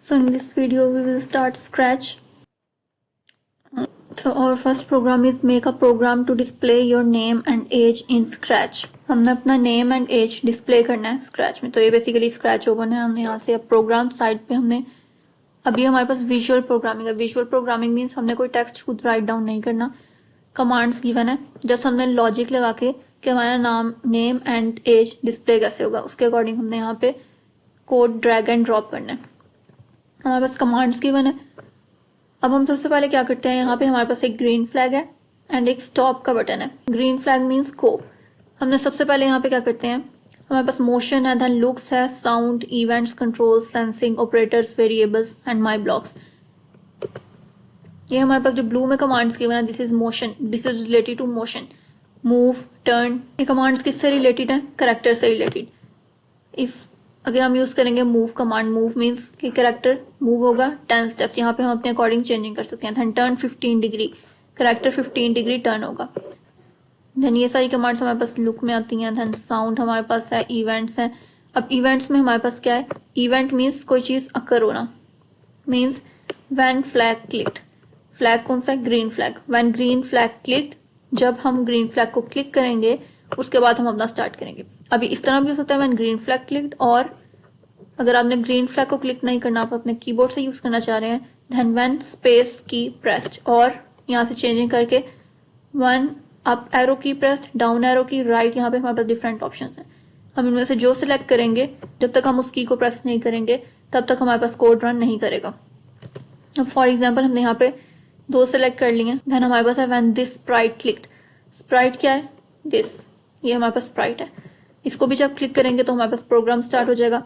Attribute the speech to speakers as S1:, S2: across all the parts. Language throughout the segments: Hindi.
S1: So in this video we will start Scratch. So our first program is make a program to display your name and age in Scratch. हमने अपना नेम एंड एज डिस्प्ले करना है स्क्रैच में, तो ये बेसिकली स्क्रैच ओपन है। हमने यहाँ से अब प्रोग्राम साइड पे हमने अभी हमारे पास विजुअल प्रोग्रामिंग है। विजुअल प्रोग्रामिंग मीन्स हमने कोई टेक्स्ट खुद राइट डाउन नहीं करना, कमांड्स गिवन है, जस्ट हमने लॉजिक लगा के कि हमारा नाम नेम एंड एज डिस्प्ले कैसे होगा उसके अकॉर्डिंग हमने यहाँ पे कोड ड्रैग एंड ड्रॉप करना है। हमारे पास कमांड्स गिवन है। अब हम सबसे पहले क्या करते हैं, यहाँ पे हमारे पास एक ग्रीन फ्लैग है एंड एक स्टॉप का बटन है। Green flag means go. हमने सबसे पहले यहाँ पे क्या करते हैं, हमारे पास मोशन है, देन लुक्स है, sound, events, controls, sensing, operators, variables and my blocks. ये हमारे पास जो ब्लू में कमांड्स गिवन है, this is motion, this is related to motion. Move, turn, ये कमांड्स किससे रिलेटेड है, कैरेक्टर से रिलेटेड। इफ अगर हम यूज करेंगे मूव कमांड, मूव मीन्स कि कैरेक्टर मूव होगा 10 स्टेप्स, यहाँ पे हम अपने अकॉर्डिंग चेंजिंग कर सकते हैं। Then turn 15 degree, character 15 degree turn होगा। देन ये सारी कमांड्स हमारे पास लुक में आती हैं। देन साउंड हमारे पास है, इवेंट्स हैं। अब इवेंट्स में हमारे पास क्या है, इवेंट मीन्स कोई चीज अकर होना, means when flag clicked. Flag कौन सा है, green flag. When green flag clicked, जब हम ग्रीन फ्लैग को क्लिक करेंगे उसके बाद हम अपना स्टार्ट करेंगे। अभी इस तरह भी हो सकता है व्हेन ग्रीन फ्लैग क्लिक्ड, और अगर आपने ग्रीन फ्लैग को क्लिक नहीं करना, आप अपने कीबोर्ड से यूज करना चाह रहे हैं, then when space key pressed, और यहाँ से चेंजिंग करके when up arrow key pressed, down arrow key, right, यहाँ पे हमारे पास डिफरेंट ऑप्शंस हैं। हम इनमें से जो सिलेक्ट करेंगे, जब तक हम उस की को प्रेस नहीं करेंगे तब तक हमारे पास कोड रन नहीं करेगा। अब फॉर एग्जाम्पल हमने यहाँ पे दो सिलेक्ट कर लिए, देन हमारे पास है when this sprite clicked. Sprite क्या है, दिस, ये हमारे पास स्प्राइट है। इसको भी जब क्लिक करेंगे तो हमारे पास प्रोग्राम स्टार्ट हो जाएगा।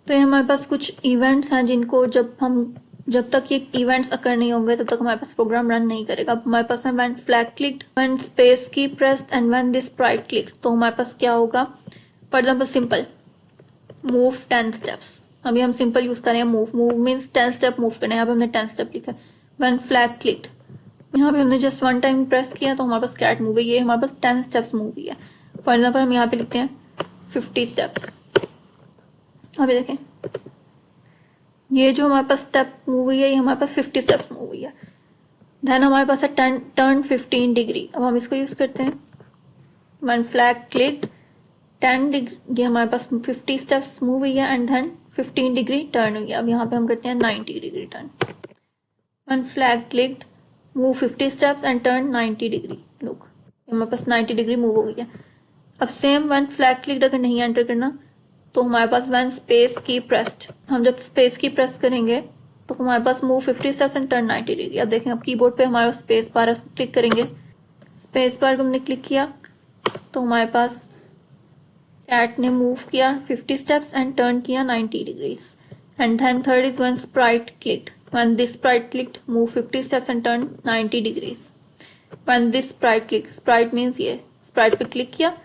S1: तो ये हमारे पास कुछ इवेंट्स हैं जिनको जब तक ये इवेंट्स अकर नहीं होंगे तब तक हमारे पास प्रोग्राम रन नहीं करेगा। अब हमारे पास है when flag clicked, when space key pressed and when this sprite clicked. तो हमारे पास क्या होगा, for example simple move 10 steps. अभी हम सिंपल यूज करें move, move means 10 step move करना है। यहाँ पे हमने 10 स्टेप लिखा है। व्हेन फ्लैग क्लिक्ड, यहाँ पे हमने जस्ट वन टाइम प्रेस किया तो हमारे पास कैट मूव है, ये हमारे पास 10 स्टेप्स मूव है। फॉर एग्जाम्पल हम यहाँ पे लिखते हैं 50 स्टेप्स। अभी देखें, ये जो हमारे पास स्टेप मूव हुई है, ये हमारे पास 50 स्टेप्स मूव हुई है। देन हमारे पास है टर्न 15 डिग्री। अब हम इसको यूज करते हैं, व्हेन फ्लैग क्लिक्ड 10 डिग्री, ये हमारे पास 50 स्टेप्स मूव हुई है एंड देन 15 डिग्री टर्न हुई है। अब यहाँ पे हम करते हैं 90 degree turn. When flag clicked move 50 steps and turn 90 degree, look हमारे पास 90 डिग्री मूव हो गई है। अब सेम व्हेन फ्लैग क्लिक्ड अगर नहीं एंटर करना तो हमारे पास व्हेन स्पेस की प्रेस्ड, हम जब स्पेस की प्रेस करेंगे तो हमारे पास move 50 steps and turn 90 degree. अब देखें, अब कीबोर्ड पे हमारे स्पेस बार क्लिक करेंगे, स्पेस बार को हमने क्लिक किया तो हमारे पास कैट ने मूव किया 50 स्टेप्स एंड टर्न किया 90 degrees. And then third is when sprite clicked, when this sprite clicked move 50 steps and turn 90 degrees. When this sprite click, sprite means ये स्प्राइट पे क्लिक किया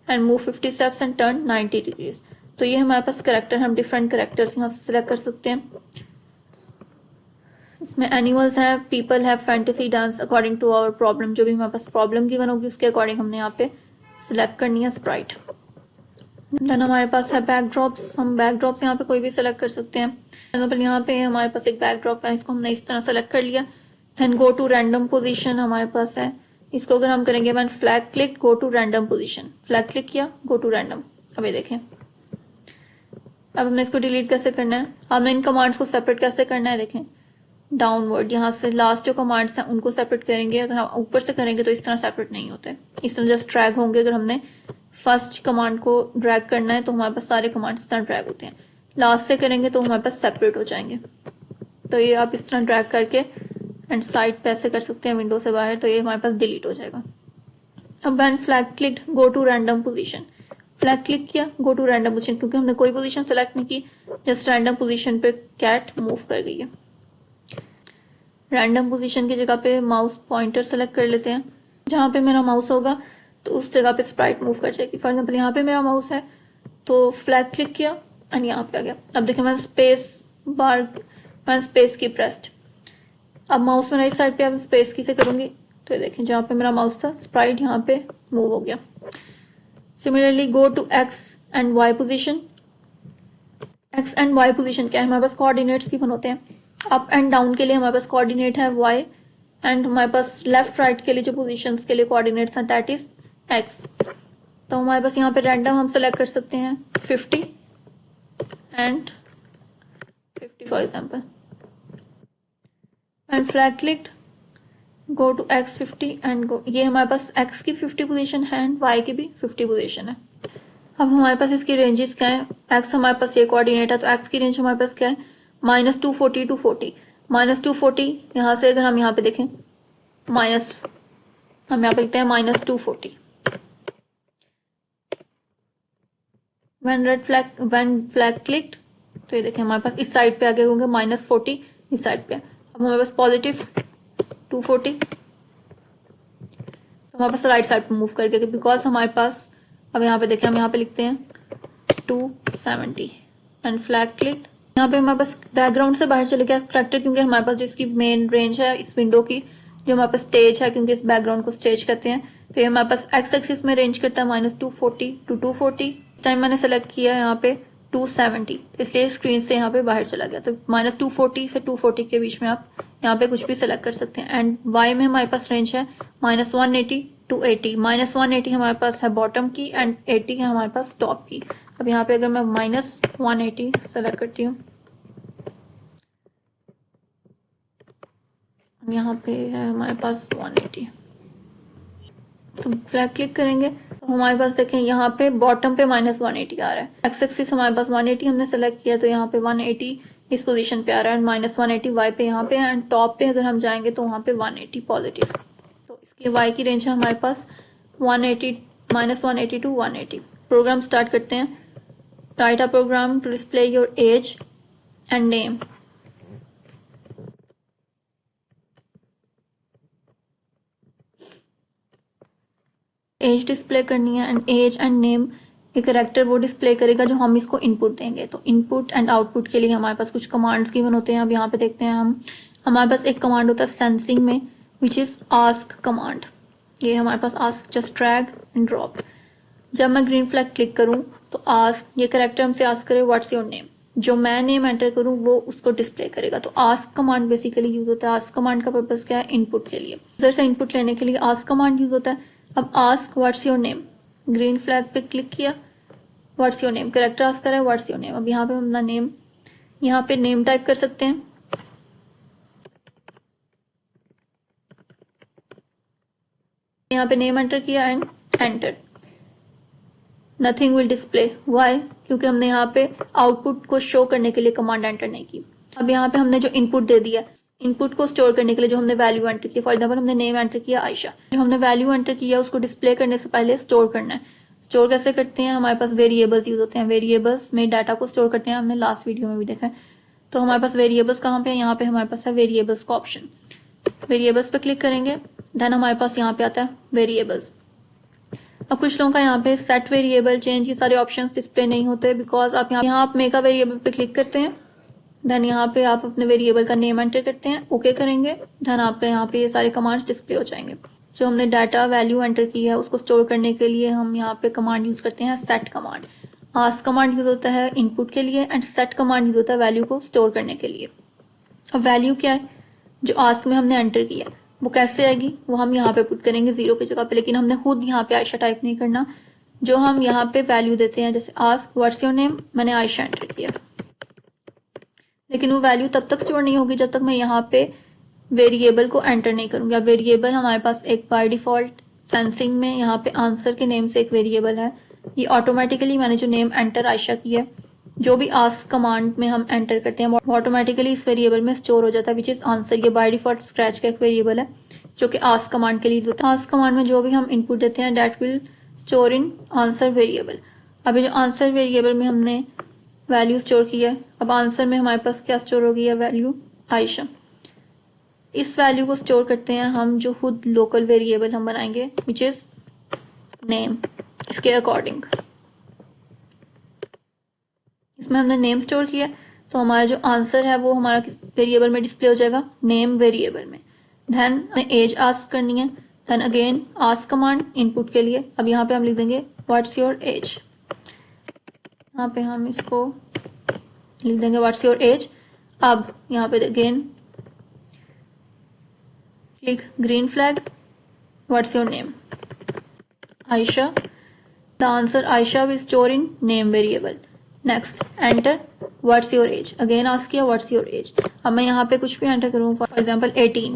S1: and move 50 steps and turn 90 degrees. तो ये हमारे पास करेक्टर, हम डिफरेंट करेक्टर्स यहाँ से सिलेक्ट कर सकते हैं। इसमें एनिमल्स हैं, पीपल है, fantasy, dance, according to our problem. जो भी हमारे पास प्रॉब्लम गिवन होगी उसके अकॉर्डिंग हमने यहाँ पे सिलेक्ट करनी है स्प्राइट। देन हमारे पास है बैकड्रॉप्स। हम बैकड्रॉप्स यहाँ पे कोई भी सिलेक्ट कर सकते हैं। एग्जाम्पल यहाँ पे हमारे पास एक बैकड्रॉप है, इसको हमने इस तरह सेलेक्ट कर लिया। Then go to random position हमारे पास है, इसको अगर हम करेंगे when flag click go to random position, flag click किया गो टू रैंडम। अब ये देखें, अब हमने इसको डिलीट कैसे करना है, हमने इन कमांड्स को सेपरेट कैसे करना है, देखें डाउनवर्ड, यहाँ से लास्ट जो कमांड्स हैं उनको सेपरेट करेंगे। अगर हम ऊपर से करेंगे तो इस तरह सेपरेट नहीं होते, इस तरह जस्ट ड्रैग होंगे। अगर हमने फर्स्ट कमांड को ड्रैग करना है तो हमारे पास सारे कमांड्स इस तरह ड्रैग होते हैं। लास्ट से करेंगे तो हमारे पास सेपरेट हो जाएंगे। तो ये आप इस तरह ड्रैग करके एंड साइड पे ऐसे कर सकते हैं विंडो से बाहर, तो ये हमारे पास डिलीट हो जाएगा। अब when flag clicked go to random position, flag click किया गो टू रैंडम पोजीशन, क्योंकि हमने कोई पोजीशन सेलेक्ट नहीं की, जस्ट रैंडम पोजीशन पे कैट मूव कर गई है। रैंडम पोजीशन की जगह पे माउस पॉइंटर सेलेक्ट कर लेते हैं, जहां पे मेरा माउस होगा तो उस जगह पे स्प्राइट मूव कर जाएगी। फॉर एग्जाम्पल यहाँ पे मेरा माउस है तो फ्लैग क्लिक किया एंड यहाँ पे आ गया। अब देखिए मैं स्पेस बार, मैं स्पेस की प्रेस्ड, अब माउस मेरा इस साइड पे, अब स्पेस की से करूंगी तो देखें जहां पे मेरा माउस था स्प्राइट यहाँ पे मूव हो गया। Similarly go to X and Y position, X and Y position क्या है, हमारे पास कोऑर्डिनेट्स गिवन होते हैं। अप एंड डाउन के लिए हमारे पास कोऑर्डिनेट है वाई, एंड हमारे पास लेफ्ट राइट के लिए जो पोजीशंस के लिए कोऑर्डिनेट्स हैं दैट इज एक्स। तो हमारे पास यहाँ पे रैंडम हम सेलेक्ट कर सकते हैं 50 and 50 for example, and flag clicked, go to X 50 and go. ये हमारे पास एक्स की 50 पोजीशन है एंड वाई की भी 50 पोजीशन है। अब हमारे पास इसकी रेंजेस क्या है, एक्स हमारे पास ये कोऑर्डिनेट है तो एक्स की रेंज हमारे पास क्या है -240 टू 40। -240 यहाँ से अगर हम यहाँ पे देखें माइनस, हम यहाँ पे लिखते हैं -240। व्हेन फ्लैग क्लिक्ड, तो ये देखें हमारे पास इस साइड पे आगे होंगे -40 इस साइड पे। अब हमारे पास +240, तो हमारे पास राइट साइड पे मूव कर गया बिकॉज हमारे पास, अब यहाँ पे देखें हम यहाँ पे लिखते हैं 270 एंड फ्लैग क्लिक। यहाँ पे हमारे पास बैकग्राउंड से बाहर चले गया करेक्टर, क्योंकि हमारे पास जो इसकी मेन रेंज है इस विंडो की, जो हमारे पास स्टेज है, क्योंकि इस बैकग्राउंड को स्टेज कहते हैं, तो ये हमारे पास एक्स एक्सिस में रेंज करता है -240 टू 240। टाइम मैंने सेलेक्ट किया यहाँ पे 270, इसलिए स्क्रीन से यहाँ पे बाहर चला गया। तो -240 से 240 के बीच में आप यहाँ पे कुछ भी सेलेक्ट कर सकते हैं। एंड वाई में हमारे पास रेंज है -180 टू 80। -180 हमारे पास है बॉटम की एंड 80 है हमारे पास टॉप की। अब यहाँ पे अगर मैं -180 सेलेक्ट करती हूँ, यहाँ पे है हमारे पास 180, तो फ्लैग क्लिक करेंगे तो हमारे पास देखें यहाँ पे बॉटम पे -180 आ रहा है। एक्स एक्सिस हमारे पास 180 हमने सेलेक्ट किया तो यहाँ पे 180 इस पोजीशन पे आ रहा है, -180 वाई पे यहाँ पे है, एंड टॉप पे अगर हम जाएंगे तो वहाँ पे 180 पॉजिटिव। तो इसके वाई की रेंज है हमारे पास 180 -180 टू 180। प्रोग्राम स्टार्ट करते हैं। Write a program to display your age and name. Age display करनी है एंड एज एंड नेम एक करेक्टर वो डिस्प्ले करेगा जो हम इसको इनपुट देंगे। तो इनपुट एंड आउटपुट के लिए हमारे पास कुछ कमांड्स गिवन होते हैं। अब यहाँ पे देखते हैं हम, हमारे पास एक कमांड होता है सेंसिंग में विच इज आस्क कमांड। ये हमारे पास ask just drag and drop. जब मैं ग्रीन फ्लैग क्लिक करूँ तो आस्क, ये करेक्टर हमसे आस्क करे व्हाट्स योर नेम, जो मैं नेम एंटर करूँ वो उसको डिस्प्ले करेगा। तो आस्क कमांड बेसिकली यूज होता है। आस्क कमांड का पर्पस क्या है, इनपुट के लिए, यूजर से इनपुट लेने के लिए आस्क कमांड यूज होता है। अब ask what's your name, green flag पे क्लिक किया, what's your name, character ask कर रहा है व्हाट्स योर नेम। अब यहाँ पे हम अपना नेम, यहाँ पे नेम टाइप कर सकते हैं। यहाँ पे नेम एंटर किया and enter. Nothing will display, why, क्योंकि हमने यहाँ पे आउटपुट को शो करने के लिए कमांड एंटर नहीं की। अब यहाँ पे हमने जो इनपुट दे दिया, इनपुट को स्टोर करने के लिए जो हमने वैल्यू एंटर किया, फॉर एग्जाम्पल हमने नेम एंटर किया आयशा, जो हमने वैल्यू एंटर किया उसको डिस्प्ले करने से पहले स्टोर करना है। स्टोर कैसे करते हैं, हमारे पास वेरिएबल्स यूज होते हैं। वेरिएबल्स में डाटा को स्टोर करते हैं, हमने लास्ट वीडियो में भी देखा है। तो हमारे पास वेरिएबल्स कहाँ पे है, यहाँ पे हमारे पास है वेरिएबल्स का ऑप्शन। वेरिएबल्स पे क्लिक करेंगे, देन हमारे पास यहाँ पे आता है वेरिएबल्स। अब कुछ लोगों का यहाँ पे सेट वेरिएबल, चेंज, ये सारे ऑप्शंस डिस्प्ले नहीं होते बिकॉज आप यहाँ आप मेक अ वेरिएबल पे क्लिक करते हैं, देन यहाँ पे आप अपने वेरिएबल का नेम एंटर करते हैं, ओके करेंगे, देन आपका यहाँ पे ये सारे कमांड्स डिस्प्ले हो जाएंगे। जो हमने डाटा वैल्यू एंटर की है उसको स्टोर करने के लिए हम यहाँ पे कमांड यूज करते हैं set command. Ask command use होता है इनपुट के लिए एंड सेट कमांड यूज होता है वैल्यू को स्टोर करने के लिए। अब वैल्यू क्या है, जो आस्क में हमने एंटर किया वो कैसे आएगी, वो हम यहाँ पे पुट करेंगे 0 की जगह पे, लेकिन हमने खुद यहाँ पे आयशा टाइप नहीं करना। जो हम यहाँ पे वैल्यू देते हैं, जैसे आस्क व्हाट्स योर नेम, मैंने आयशा एंटर किया, लेकिन वो वैल्यू तब तक स्टोर नहीं होगी जब तक मैं यहाँ पे वेरिएबल को एंटर नहीं करूंगी। अब वेरिएबल हमारे पास एक बाय डिफॉल्ट सेंसिंग में यहाँ पे आंसर के नेम से एक वेरिएबल है, ये ऑटोमेटिकली मैंने जो नेम एंटर आयशा किया, जो भी आस्क कमांड में हम एंटर करते हैं ऑटोमेटिकली इस वेरिएबल में स्टोर हो जाता है विच इज आंसर। ये बाय डिफॉल्ट स्क्रैच का एक वेरिएबल है जो कि आस्क कमांड के लिए होता है। आस्क कमांड में जो भी हम इनपुट देते हैं that will store in answer variable. अभी जो आंसर वेरिएबल में हमने वैल्यू स्टोर की है, अब आंसर में हमारे पास क्या स्टोर हो गई है, वैल्यू आयशा। इस वैल्यू को स्टोर करते हैं हम जो खुद लोकल वेरिएबल हम बनाएंगे विच इज नेम, इसके अकॉर्डिंग। इसमें हमने नेम स्टोर किया तो हमारा जो आंसर है वो हमारा किस वेरिएबल में डिस्प्ले हो जाएगा, नेम वेरिएबल में। देन हमें एज आस्क करनी है, then again ask command input के लिए। अब यहाँ पे हम लिख देंगे व्हाट्स योर एज, यहाँ पे हम इसको लिख देंगे व्हाट्स योर एज। अब यहाँ पे again click green flag, what's your name, Ayesha. The answer Aisha will store in name variable. Next, enter what's your age. Again ask किया what's your age. अब मैं यहाँ पे कुछ भी enter करूँ, for example 18.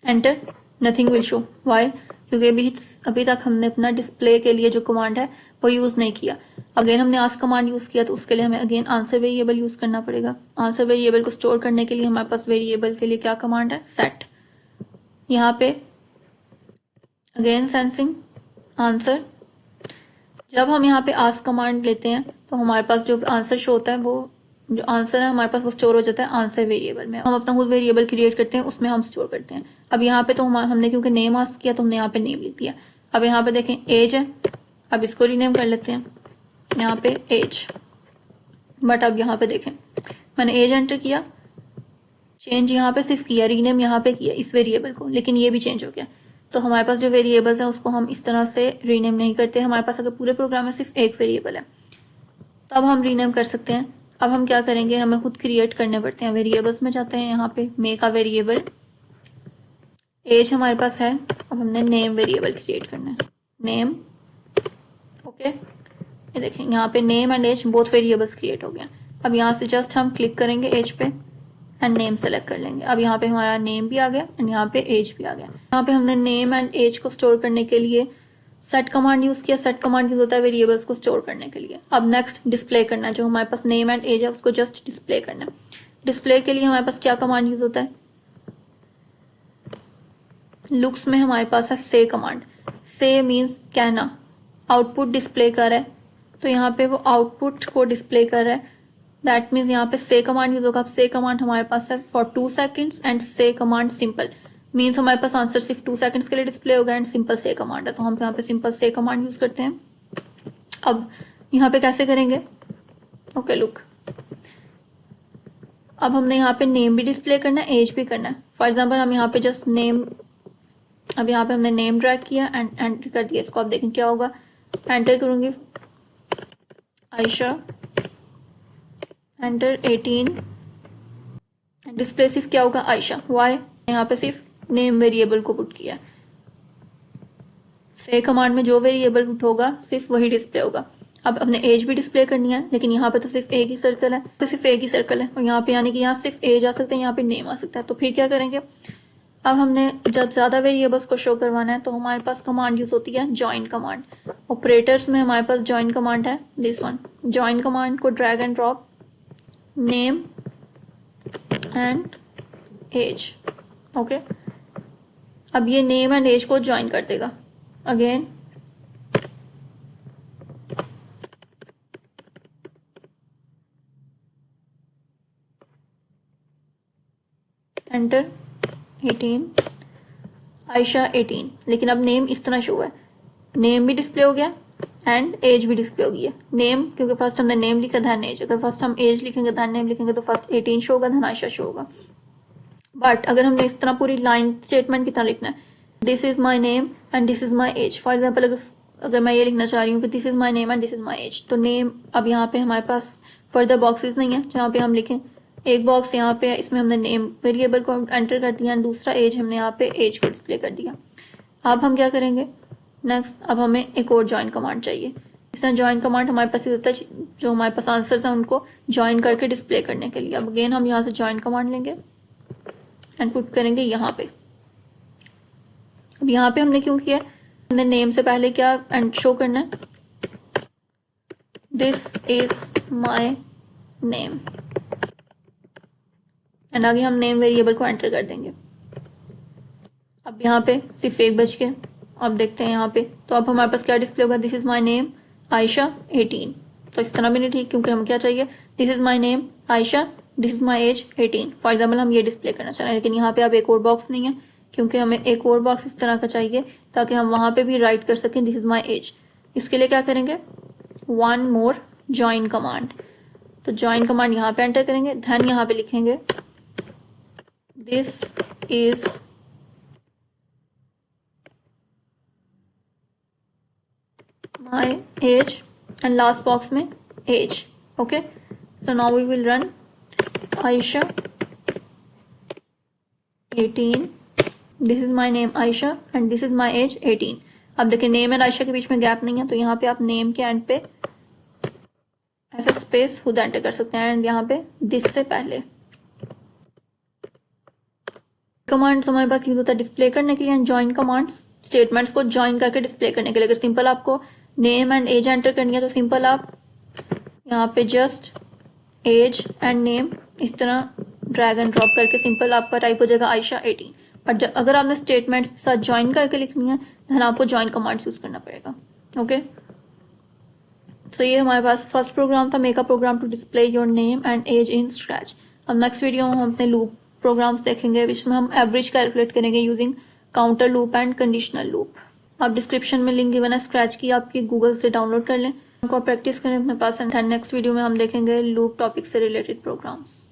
S1: Enter, nothing will show. Why? क्योंकि अभी तक हमने अपना डिस्प्ले के लिए जो कमांड है वो यूज नहीं किया। अगेन हमने आस्क कमांड यूज किया तो उसके लिए हमें अगेन आंसर वेरिएबल यूज करना पड़ेगा। आंसर वेरिएबल को स्टोर करने के लिए हमारे पास वेरिएबल के लिए क्या कमांड है, सेट। यहाँ पे अगेन सेंसिंग आंसर। जब हम यहाँ पे आस्क कमांड लेते हैं तो हमारे पास जो आंसर शो होता है, वो जो आंसर है हमारे पास वो स्टोर हो जाता है आंसर वेरिएबल में। हम अपना खुद वेरिएबल क्रिएट करते हैं, उसमें हम स्टोर करते हैं। अब यहाँ पे तो हमने क्योंकि नेम आस्क किया तो हमने यहाँ पे नेम लिख दिया। अब यहाँ पे देखें एज है, अब इसको रीनेम कर लेते हैं यहाँ पे एज। बट अब यहाँ पे देखें मैंने एज एंटर किया, चेंज यहाँ पे सिर्फ किया, रीनेम यहाँ पे किया इस वेरिएबल को, लेकिन ये भी चेंज हो गया। तो हमारे पास जो वेरिएबल्स है उसको हम इस तरह से रीनेम नहीं करते। हमारे पास अगर पूरे प्रोग्राम में सिर्फ एक वेरिएबल है तब हम रीनेम कर सकते हैं। अब हम क्या करेंगे, हमें खुद क्रिएट करने पड़ते हैं। वेरिएबल्स में जाते हैं, यहाँ पे मेक अ वेरिएबल, एज हमारे पास है। अब हमने नेम वेरिएबल क्रिएट करना है, नेम। ओके, ये देखें यहाँ पे name and age both variables create हो गए। अब यहाँ से जस्ट हम क्लिक करेंगे एज पे एंड नेम सेलेक्ट कर लेंगे। अब यहाँ पे हमारा नेम भी आ गया एंड यहाँ पे एज भी आ गया। यहाँ पे हमने नेम एंड एज को स्टोर करने के लिए सेट कमांड यूज किया। सेट कमांड यूज होता है वेरिएबल्स को स्टोर करने के लिए। अब नेक्स्ट डिस्प्ले करना है, जो हमारे पास नेम एंड एज है उसको जस्ट डिस्प्ले करना है। डिस्प्ले के लिए हमारे पास क्या कमांड यूज होता है, लुक्स में हमारे पास है से कमांड। से मीन्स कहना, आउटपुट डिस्प्ले कर रहा है तो यहाँ पे वो आउटपुट को डिस्प्ले कर रहा है, दैट मीन्स यहाँ पे से कमांड यूज होगा। अब से कमांड हमारे पास है फॉर 2 सेकेंड्स एंड से कमांड सिंपल मीन्स हमारे पास आंसर सिर्फ 2 सेकेंड्स के लिए डिस्प्ले होगा एंड सिंपल से कमांड है तो हम यहाँ पे सिंपल से कमांड यूज करते हैं। अब यहाँ पे कैसे करेंगे, ओके लुक, अब हमने यहाँ पे नेम भी डिस्प्ले करना है, एज भी करना है। फॉर एग्जाम्पल हम यहाँ पे जस्ट नेम, अब यहाँ पे हमने नेम ड्रैग किया एंड एंटर कर दिया। इसको आप देखें क्या होगा, एंटर करूंगी आयशा, एंटर 18, डिस्प्ले सिर्फ क्या होगा आयशा। वाई, यहाँ पे सिर्फ नेम वेरिएबल को पुट किया। से कमांड में जो वेरिएबल पुट होगा सिर्फ वही डिस्प्ले होगा। अब अपने एज भी डिस्प्ले करनी है, लेकिन यहाँ पे तो सिर्फ एक ही सर्कल है, तो सिर्फ एक ही सर्कल है और यहाँ पे यानी कि यहाँ सिर्फ एज आ सकता है, यहाँ पे नेम आ सकता है। तो फिर क्या करेंगे, अब हमने जब ज्यादा वेरिएबल्स को शो करवाना है तो हमारे पास कमांड यूज होती है ज्वाइन कमांड। ऑपरेटर्स में हमारे पास ज्वाइन कमांड है, दिस वन। ज्वाइन कमांड को drag and drop name and age, okay. अब ये नेम एंड एज को ज्वाइन कर देगा। अगेन एंटर 18, आयशा 18, लेकिन अब नेम इस तरह शो है, नेम भी डिस्प्ले हो गया एंड एज भी डिस्प्ले हो गई है। नेम क्योंकि फर्स्ट हमने नेम लिखा धन एज, अगर फर्स्ट हम एज लिखेंगे धन नेम लिखेंगे तो फर्स्ट 18 शो होगा धन आयशा शो होगा। बट अगर हमने इस तरह पूरी लाइन स्टेटमेंट की तरह लिखना है, this is my name and this is my as. For example अगर मैं ये लिखना चाह रही हूँ कि this is my name and this is my as, तो नेम, अब यहाँ पे हमारे पास फर्दर बॉक्सेस नहीं है जहाँ पे हम लिखें। एक बॉक्स यहाँ पे इसमें हमने नेम वेरिएबल को एंटर कर दिया एंड दूसरा एज हमने यहाँ पे एज को डिस्प्ले कर दिया। अब हम क्या करेंगे नेक्स्ट, अब हमें एक और ज्वाइन कमांड चाहिए। इस तरह ज्वाइन कमांड हमारे पास होता है जो हमारे पास आंसर्स हैं उनको ज्वाइन करके डिस्प्ले करने के लिए। अब अगेन हम यहाँ से ज्वाइन कमांड लेंगे एंड पुट करेंगे यहाँ पे। अब यहाँ पे हमने क्यों किया, हमने नेम से पहले क्या एंड शो करना है, this is my name, and आगे हम नेम वेरिएबल को एंटर कर देंगे। अब यहाँ पे सिर्फ एक बच गया। अब देखते हैं यहाँ पे, तो अब हमारे पास क्या डिस्प्ले होगा, this is my name Ayesha 18। तो इस तरह भी नहीं ठीक, क्योंकि हम क्या चाहिए, this is my name Ayesha, this is my as 18। For example हम ये डिस्प्ले करना चाह रहे हैं, लेकिन यहाँ पे अब एक और बॉक्स नहीं है क्योंकि हमें एक और बॉक्स इस तरह का चाहिए ताकि हम वहां पे भी राइट कर सकें दिस इज माई एज। इसके लिए क्या करेंगे, वन मोर ज्वाइन कमांड। तो ज्वाइन कमांड यहाँ पे एंटर करेंगे, धन यहाँ पे लिखेंगे this is my age and last box में age, okay. So now we will run Aisha 18. This is my name Aisha and this is my age 18. अब देखिए नेम एंड आयशा के बीच में गैप नहीं है, तो यहाँ पे आप नेम के एंड पे ऐसा स्पेस खुद एंटर कर सकते हैं एंड यहाँ पे दिस से पहले कमांड्स हमारे पास यूज होता है डिस्प्ले करने के लिए एंड ज्वाइन कमांड्स स्टेटमेंट्स को ज्वाइन करके डिस्प्ले करने के लिए। अगर सिंपल आपको नेम एंड एज एंटर करनी है तो सिंपल आप यहाँ पे जस्ट एज एंड नेम इस तरह ड्रैग एंड ड्रॉप करके सिंपल आपका टाइप हो जाएगा आयशा 18। बट अगर आपने स्टेटमेंट्स के साथ ज्वाइन करके लिखनी है तो आपको ज्वाइन कमांड्स यूज करना पड़ेगा। ओके, सो ये हमारे पास फर्स्ट प्रोग्राम था, make a program to display your name and age in Scratch. अब नेक्स्ट वीडियो में हम अपने लूप प्रोग्राम्स देखेंगे जिसमें हम एवरेज कैलकुलेट करेंगे using counter loop and conditional loop. आप डिस्क्रिप्शन में लिंक गिवन है स्क्रैच की, आपकी गूगल से डाउनलोड कर लें, उनको आप प्रैक्टिस करें अपने पास एंड नेक्स्ट वीडियो में हम देखेंगे लूप टॉपिक से रिलेटेड प्रोग्राम्स।